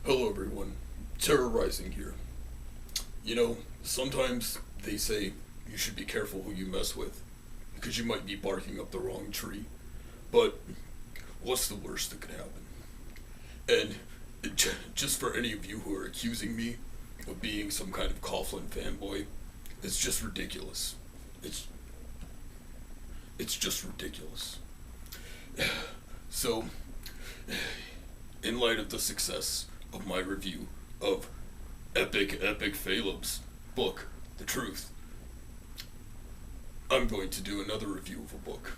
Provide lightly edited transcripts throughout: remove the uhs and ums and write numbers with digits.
Hello everyone, Terra Rising here. You know, sometimes they say you should be careful who you mess with, because you might be barking up the wrong tree. But what's the worst that could happen? Just for any of you who are accusing me of being some kind of Coughlin fanboy, it's just ridiculous. It's it's just ridiculous. So, in light of the success of my review of Epic Phaleb's book, The Truth, I'm going to do another review of a book.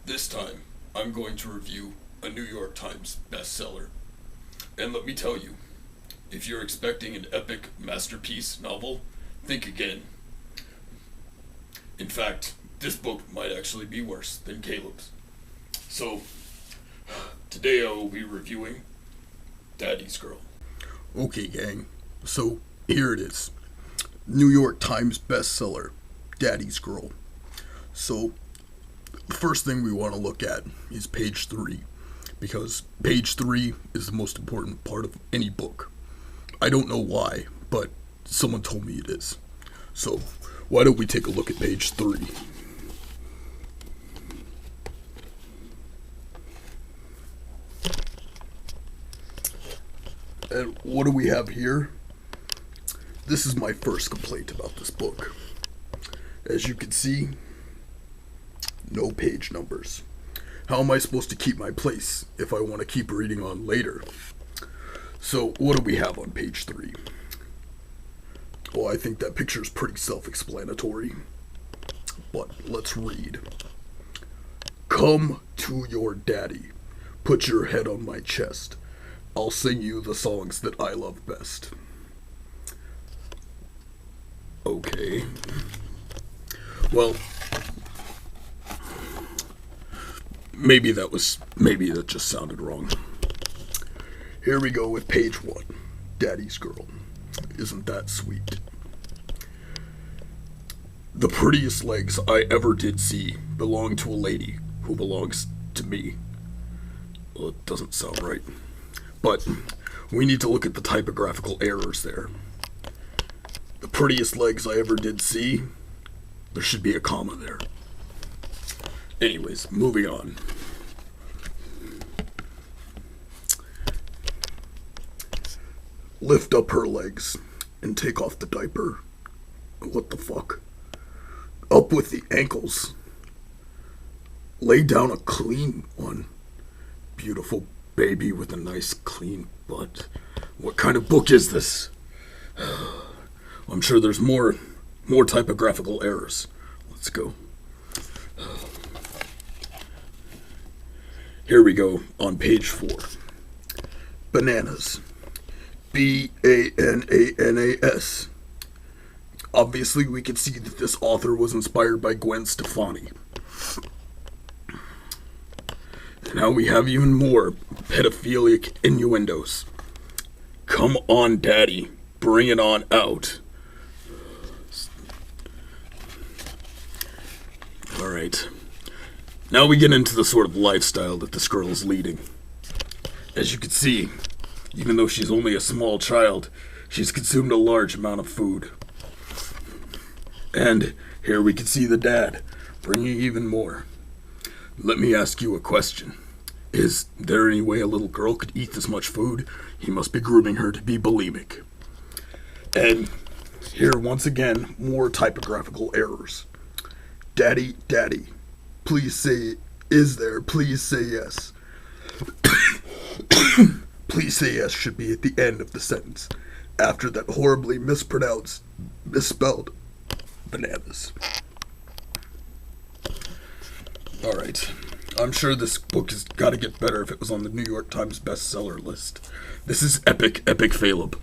This time, I'm going to review a New York Times bestseller. And let me tell you, if you're expecting an epic masterpiece novel, think again. In fact, this book might actually be worse than Caleb's. So, today I will be reviewing Daddy's Girl. Okay, gang. So, here it is. New York Times bestseller, Daddy's Girl. So, the first thing we want to look at is page 3, because page 3 is the most important part of any book. I don't know why, but someone told me it is. So, why don't we take a look at page 3? And what do we have here? This is my first complaint about this book. As you can see, no page numbers. How am I supposed to keep my place if I want to keep reading on later? So, what do we have on page 3? Well, I think that picture is pretty self-explanatory. But let's read. Come to your daddy. Put your head on my chest. I'll sing you the songs that I love best. Okay. Well, maybe that just sounded wrong. Here we go with page 1. Daddy's Girl. Isn't that sweet? The prettiest legs I ever did see belong to a lady who belongs to me. Well, it doesn't sound right. But we need to look at the typographical errors there. The prettiest legs I ever did see, there should be a comma there. Anyways, moving on. Lift up her legs and take off the diaper. What the fuck? Up with the ankles. Lay down a clean one. Beautiful baby with a nice clean butt. What kind of book is this? I'm sure there's more typographical errors. Let's go. Here we go on page 4. Bananas. Bananas. Obviously, we can see that this author was inspired by Gwen Stefani. And now we have even more pedophilic innuendos. Come on, daddy. Bring it on out. Alright. Now we get into the sort of lifestyle that this girl is leading. As you can see, even though she's only a small child, she's consumed a large amount of food. And here we can see the dad, bringing even more. Let me ask you a question. Is there any way a little girl could eat this much food? He must be grooming her to be bulimic. And here, once again, more typographical errors. Daddy, daddy, please say, is there? Please say yes. Please say yes should be at the end of the sentence, after that horribly misspelled bananas. Alright. I'm sure this book has got to get better if it was on the New York Times bestseller list. This is Epic Phaleb.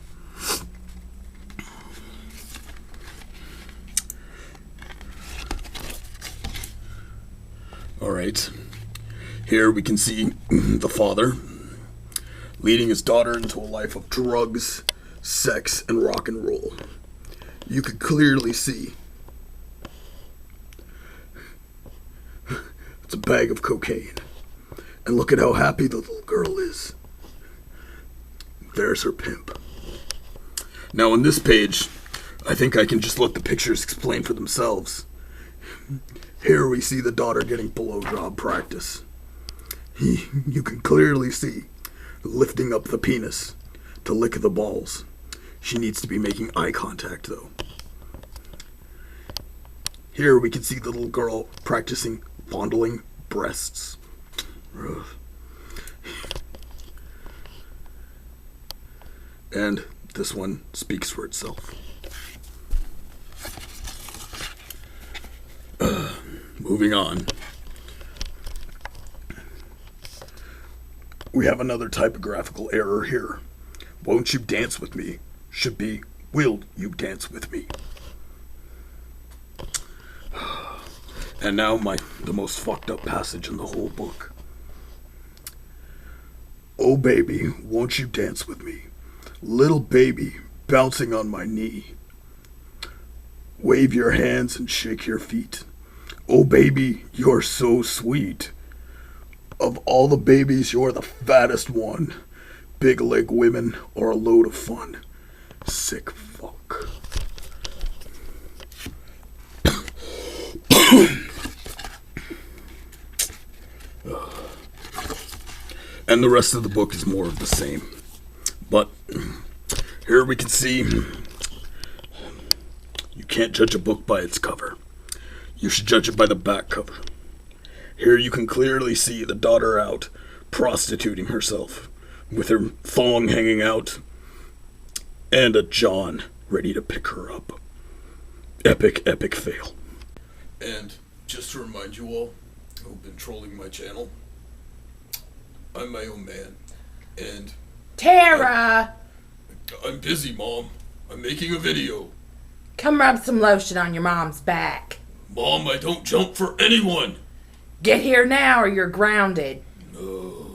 Alright. Here we can see the father leading his daughter into a life of drugs, sex, and rock and roll. You could clearly see it's a bag of cocaine. And look at how happy the little girl is. there's her pimp. Now on this page, I think I can just let the pictures explain for themselves. Here we see the daughter getting blowjob practice. You can clearly see lifting up the penis to lick the balls. She needs to be making eye contact though. Here we can see the little girl practicing fondling breasts. Ugh. And this one speaks for itself. Moving on. We have another typographical error here. Won't you dance with me should be, will you dance with me? And now the most fucked up passage in the whole book. Oh baby, won't you dance with me? Little baby, bouncing on my knee. Wave your hands and shake your feet. Oh baby, you're so sweet. Of all the babies, you're the fattest one. Big leg women are a load of fun. Sick fuck. And the rest of the book is more of the same. But here we can see you can't judge a book by its cover. You should judge it by the back cover. Here you can clearly see the daughter out prostituting herself with her thong hanging out and a John ready to pick her up. Epic, epic fail. And just to remind you all who've been trolling my channel, I'm my own man. And Terra! I'm busy, Mom. I'm making a video. Come rub some lotion on your mom's back. Mom, I don't jump for anyone. Get here now or you're grounded. No.